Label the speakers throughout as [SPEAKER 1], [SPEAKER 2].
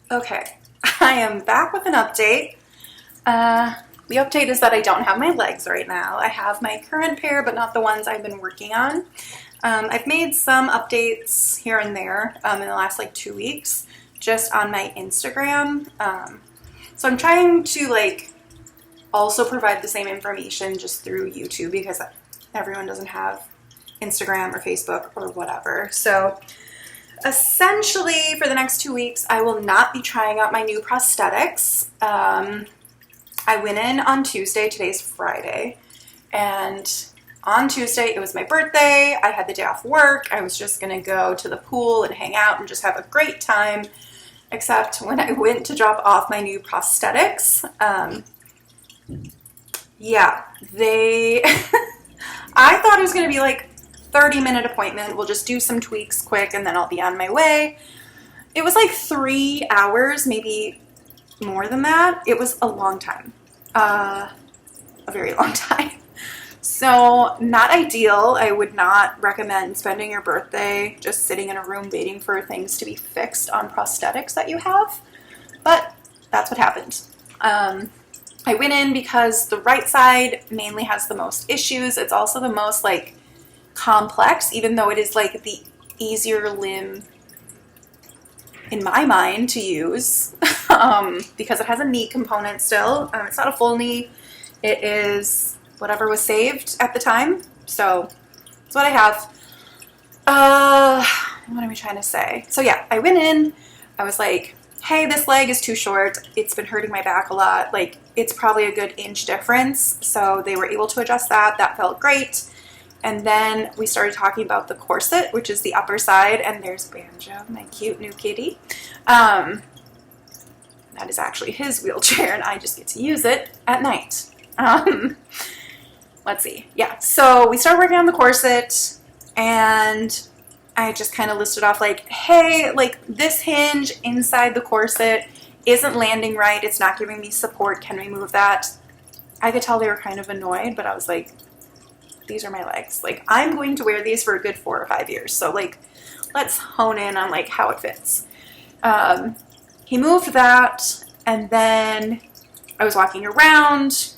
[SPEAKER 1] Okay, I am back with an update. The update is that I don't have my legs right now. I have my current pair, but not the ones I've been working on. I've made some updates here and there in the last like 2 weeks, just on my Instagram. So I'm trying to like also provide the same information just through YouTube because everyone doesn't have Instagram or Facebook or whatever. So essentially, for the next 2 weeks, I will not be trying out my new prosthetics. I went in on Tuesday, today's Friday, and on Tuesday, it was my birthday. I had the day off work. I was just gonna go to the pool and hang out and just have a great time, except when I went to drop off my new prosthetics, yeah, they, I thought it was gonna be like 30-minute appointment. We'll just do some tweaks quick and then I'll be on my way. It was like 3 hours, maybe more than that. It was a long time, a very long time. So not ideal. I would not recommend spending your birthday just sitting in a room waiting for things to be fixed on prosthetics that you have, but that's what happened. I went in because the right side mainly has the most issues. It's also the most like complex, even though it is like the easier limb in my mind to use, because it has a knee component still. It's not a full knee. It is whatever was saved at the time. So that's what I have. What am I trying to say? So yeah, I went in. I was like, hey, this leg is too short. It's been hurting my back a lot. Like, it's probably a good inch difference. So they were able to adjust that. That felt great. And then we started talking about the corset, which is the upper side, and there's Banjo, my cute new kitty. That is actually his wheelchair, and I just get to use it at night. Let's see. Yeah, so we started working on the corset, and I just kind of listed off like, hey, like this hinge inside the corset isn't landing right. It's not giving me support. Can we move that? I could tell they were kind of annoyed, but I was like, these are my legs. Like, I'm going to wear these for a good 4 or 5 years. So like, let's hone in on like how it fits. He moved that, and then I was walking around.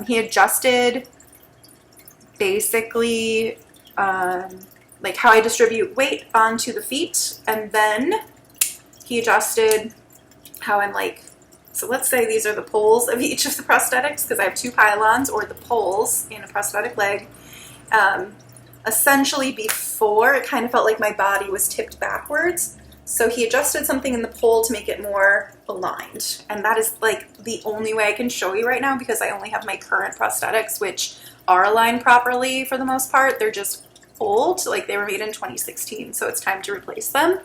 [SPEAKER 1] He adjusted basically like how I distribute weight onto the feet, and then he adjusted how I'm like, so let's say these are the poles of each of the prosthetics, because I have 2 pylons, or the poles in a prosthetic leg. Essentially before, it kind of felt like my body was tipped backwards. So he adjusted something in the pole to make it more aligned. And that is like the only way I can show you right now, because I only have my current prosthetics, which are aligned properly for the most part. They're just old, like they were made in 2016, so it's time to replace them.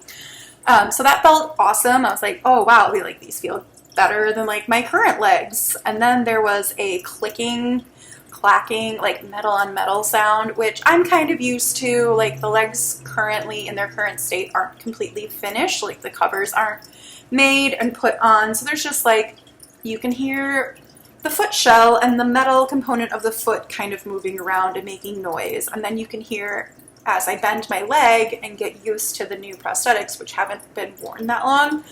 [SPEAKER 1] So that felt awesome. I was like, oh wow, like these feel better than like my current legs. And then there was a clicking, clacking, like metal on metal sound, which I'm kind of used to. Like the legs currently in their current state aren't completely finished, like the covers aren't made and put on, so there's just like, you can hear the foot shell and the metal component of the foot kind of moving around and making noise, and then you can hear as I bend my leg and get used to the new prosthetics, which haven't been worn that long,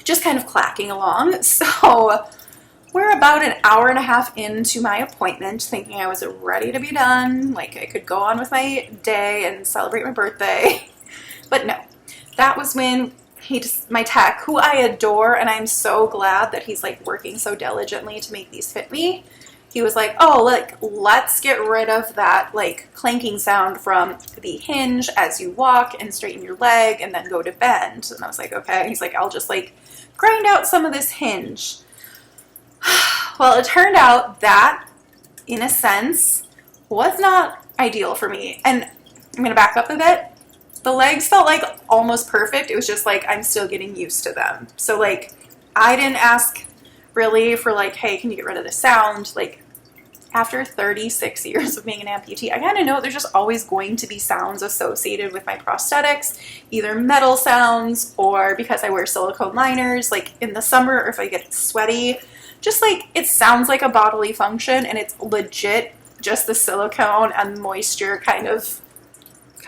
[SPEAKER 1] just kind of clacking along. So we're about an hour and a half into my appointment, thinking I was ready to be done, like I could go on with my day and celebrate my birthday. But no, that was when my tech, who I adore, and I'm so glad that he's like working so diligently to make these fit me. He was like, oh, like, let's get rid of that like clanking sound from the hinge as you walk and straighten your leg and then go to bend. And I was like, okay. He's like, I'll just like grind out some of this hinge. Well, it turned out that, in a sense, was not ideal for me. And I'm going to back up a bit. The legs felt like almost perfect. It was just like, I'm still getting used to them. So like, I didn't ask really for like, hey, can you get rid of the sound? Like, after 36 years of being an amputee, I kind of know there's just always going to be sounds associated with my prosthetics, either metal sounds or because I wear silicone liners, like in the summer, or if I get sweaty, just like it sounds like a bodily function, and it's legit just the silicone and moisture kind of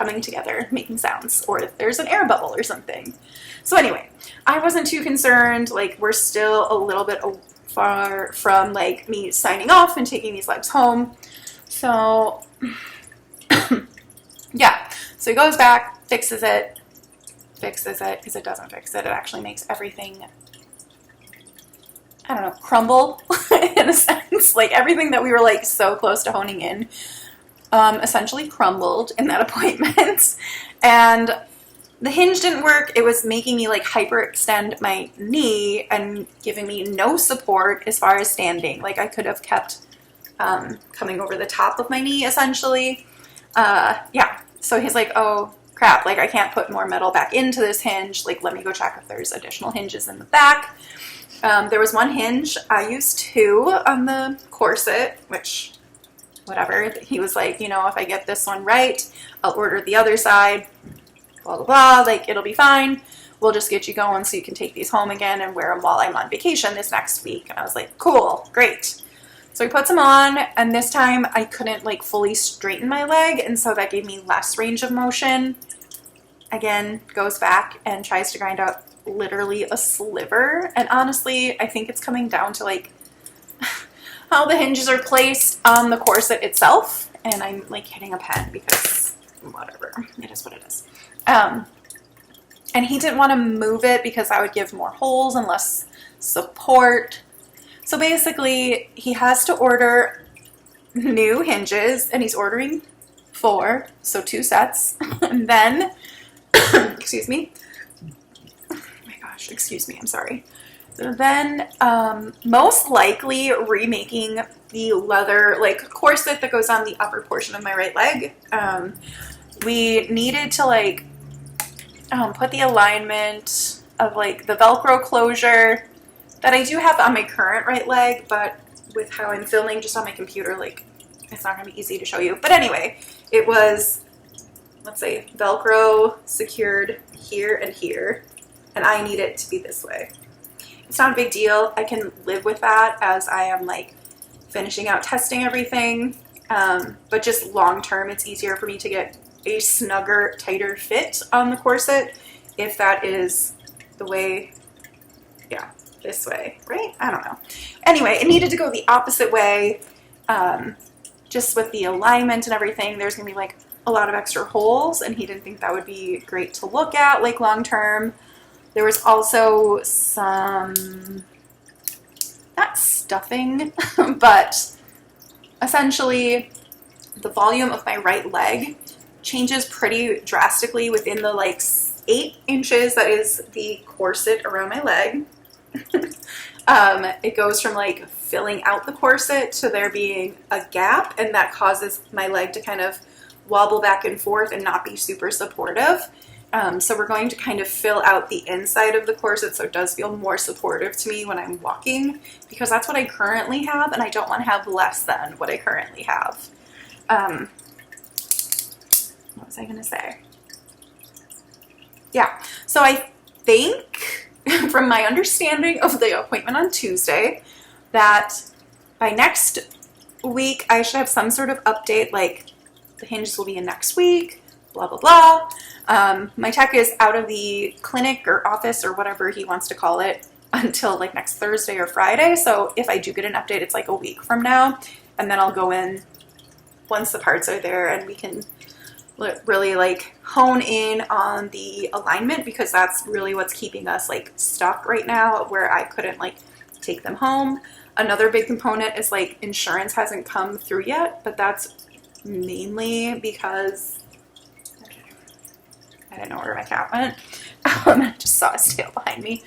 [SPEAKER 1] coming together, making sounds, or there's an air bubble or something. So anyway, I wasn't too concerned. Like, we're still a little bit far from like me signing off and taking these legs home. So yeah, so he goes back, fixes it, because it doesn't fix it. It actually makes everything, I don't know, crumble in a sense. Like, everything that we were like so close to honing in essentially crumbled in that appointment. And the hinge didn't work. It was making me like hyperextend my knee and giving me no support as far as standing. Like, I could have kept coming over the top of my knee essentially. Yeah, so he's like, oh crap, like I can't put more metal back into this hinge. Like, let me go check if there's additional hinges in the back. There was one hinge. I used two on the corset, which, whatever. He was like, you know, if I get this one right, I'll order the other side, blah, blah, blah. Like, it'll be fine. We'll just get you going so you can take these home again and wear them while I'm on vacation this next week. And I was like, cool, great. So he puts them on, and this time I couldn't like fully straighten my leg, and so that gave me less range of motion. Again, goes back and tries to grind out literally a sliver. And honestly, I think it's coming down to like how the hinges are placed on the corset itself. And I'm like hitting a pen because whatever, it is what it is. And he didn't want to move it because that would give more holes and less support. So basically, he has to order new hinges, and he's ordering 4, so 2 sets. And then, excuse me. Oh my gosh, excuse me, I'm sorry. So then, most likely remaking the leather, like, corset that goes on the upper portion of my right leg. We needed to, like, put the alignment of, like, the Velcro closure that I do have on my current right leg, but with how I'm filming just on my computer, like, it's not going to be easy to show you. But anyway, it was, let's say, Velcro secured here and here, and I need it to be this way. It's not a big deal. I can live with that as I am, like, finishing out testing everything. But just long term, it's easier for me to get a snugger, tighter fit on the corset if that is the way, yeah, this way, right? I don't know. Anyway, it needed to go the opposite way. Just with the alignment and everything, there's gonna be like a lot of extra holes, and he didn't think that would be great to look at, like, long term. There was also some, not stuffing, but essentially the volume of my right leg changes pretty drastically within the like 8 inches that is the corset around my leg. It goes from like filling out the corset to there being a gap, and that causes my leg to kind of wobble back and forth and not be super supportive. So we're going to kind of fill out the inside of the corset so it does feel more supportive to me when I'm walking, because that's what I currently have, and I don't want to have less than what I currently have. What was I going to say? Yeah, so I think from my understanding of the appointment on Tuesday that by next week I should have some sort of update, like the hinges will be in next week, blah, blah, blah. My tech is out of the clinic or office or whatever he wants to call it until like next Thursday or Friday. So if I do get an update, it's like a week from now. And then I'll go in once the parts are there and we can really like hone in on the alignment, because that's really what's keeping us like stuck right now, where I couldn't like take them home. Another big component is like insurance hasn't come through yet, but that's mainly because I didn't know where my cat went. I just saw his tail behind me.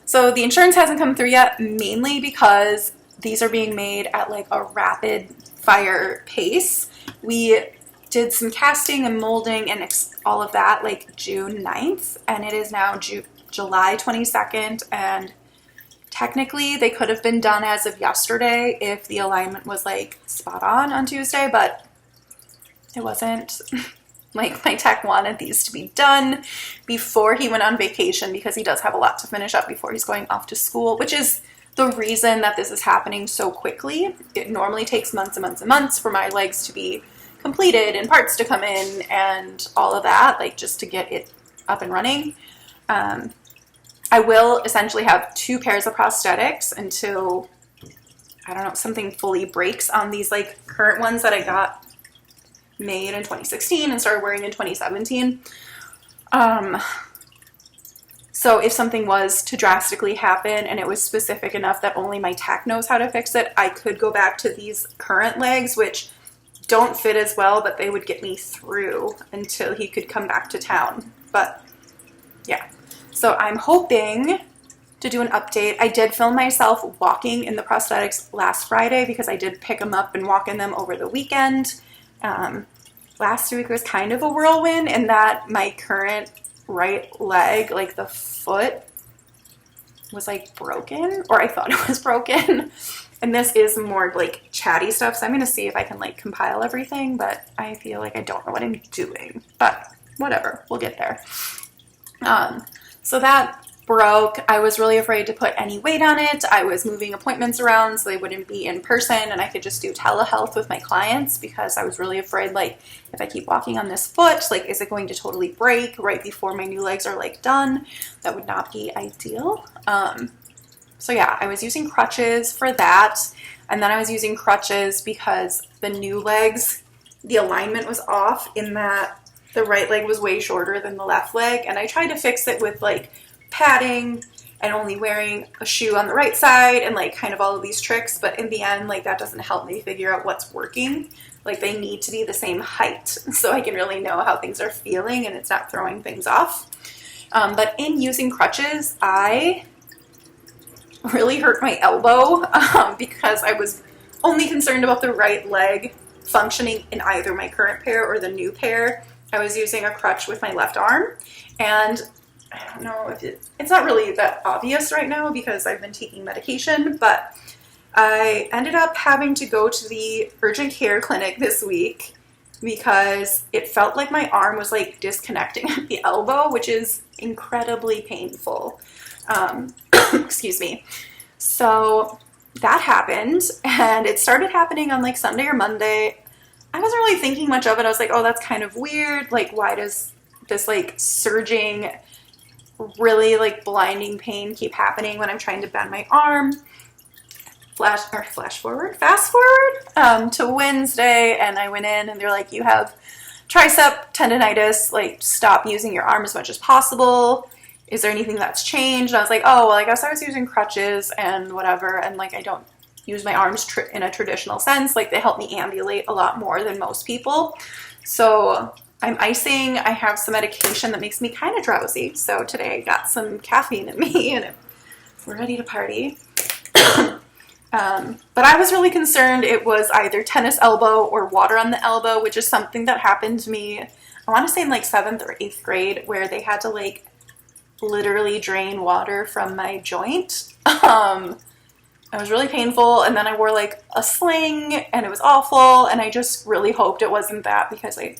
[SPEAKER 1] So the insurance hasn't come through yet, mainly because these are being made at like a rapid fire pace. We did some casting and molding and all of that like June 9th, and it is now July 22nd, and technically they could have been done as of yesterday if the alignment was like spot on Tuesday, but it wasn't. Like, my tech wanted these to be done before he went on vacation, because he does have a lot to finish up before he's going off to school, which is the reason that this is happening so quickly. It normally takes months and months and months for my legs to be completed and parts to come in and all of that, like just to get it up and running. I will essentially have 2 pairs of prosthetics until, I don't know, something fully breaks on these like current ones that I got made in 2016 and started wearing in 2017. So if something was to drastically happen and it was specific enough that only my tech knows how to fix it, I could go back to these current legs, which don't fit as well, but they would get me through until he could come back to town. But yeah, so I'm hoping to do an update. I did film myself walking in the prosthetics last Friday because I did pick them up and walk in them over the weekend. Last week was kind of a whirlwind in that my current right leg, like the foot, was like broken, or I thought it was broken. And this is more like chatty stuff, so I'm gonna see if I can like compile everything, but I feel like I don't know what I'm doing, but whatever, we'll get there. So that broke. I was really afraid to put any weight on it. I was moving appointments around so they wouldn't be in person and I could just do telehealth with my clients because I was really afraid, like, if I keep walking on this foot, like, is it going to totally break right before my new legs are like done? That would not be ideal. So yeah, I was using crutches for that. And then I was using crutches because the new legs, the alignment was off in that the right leg was way shorter than the left leg. And I tried to fix it with like padding and only wearing a shoe on the right side and like kind of all of these tricks, but in the end, like, that doesn't help me figure out what's working. Like, they need to be the same height so I can really know how things are feeling and it's not throwing things off. But in using crutches, I really hurt my elbow because I was only concerned about the right leg functioning in either my current pair or the new pair. I was using a crutch with my left arm, and I don't know if it's not really that obvious right now because I've been taking medication, but I ended up having to go to the urgent care clinic this week because it felt like my arm was like disconnecting at the elbow, which is incredibly painful. Excuse me. So that happened, and it started happening on like Sunday or Monday. I wasn't really thinking much of it. I was like, oh, that's kind of weird. Like, why does this like surging, really like blinding pain keep happening when I'm trying to bend my arm? Fast forward to Wednesday, and I went in and they're like, you have tricep tendonitis, like, stop using your arm as much as possible. Is there anything that's changed? And I was like, oh, well, I guess I was using crutches and whatever, and like, I don't use my arms in a traditional sense. Like, they help me ambulate a lot more than most people. So I'm icing. I have some medication that makes me kind of drowsy. So today I got some caffeine in me and we're ready to party. But I was really concerned it was either tennis elbow or water on the elbow, which is something that happened to me, I want to say in like 7th or 8th grade, where they had to like literally drain water from my joint. It was really painful, and then I wore like a sling and it was awful, and I just really hoped it wasn't that because I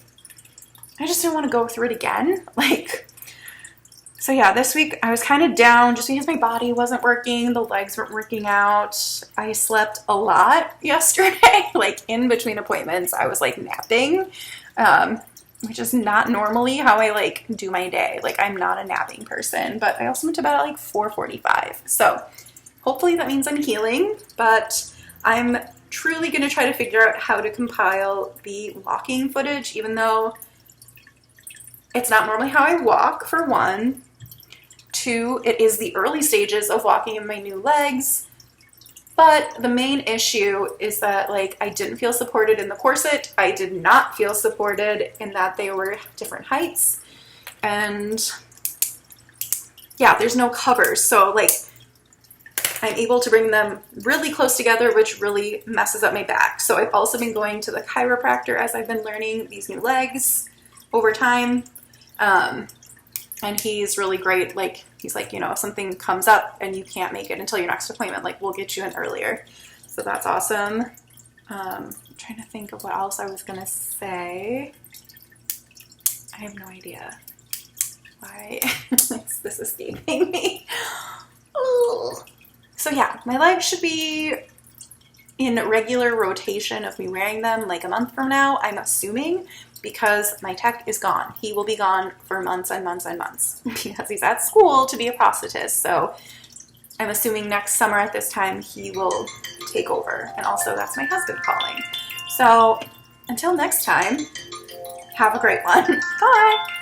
[SPEAKER 1] just didn't want to go through it again. Like, so yeah, this week I was kind of down just because my body wasn't working, the legs weren't working out. I slept a lot yesterday, like in between appointments I was like napping, which is not normally how I like do my day. Like, I'm not a napping person, but I also went to bed at like 4:45. So hopefully that means I'm healing, but I'm truly going to try to figure out how to compile the walking footage, even though it's not normally how I walk, for one. 2, it is the early stages of walking in my new legs. But the main issue is that, like, I didn't feel supported in the corset. I did not feel supported in that they were different heights. And yeah, there's no covers. So, like, I'm able to bring them really close together, which really messes up my back. So I've also been going to the chiropractor as I've been learning these new legs over time. And he's really great. Like, he's like, you know, if something comes up and you can't make it until your next appointment, like, we'll get you in earlier. So that's awesome. I'm trying to think of what else I was going to say. I have no idea why this is escaping me. Ooh. So yeah, my legs should be in regular rotation of me wearing them like a month from now, I'm assuming, because my tech is gone. He will be gone for months and months and months because he's at school to be a prosthetist. So I'm assuming next summer at this time he will take over. And also that's my husband calling. So until next time, have a great one. Bye!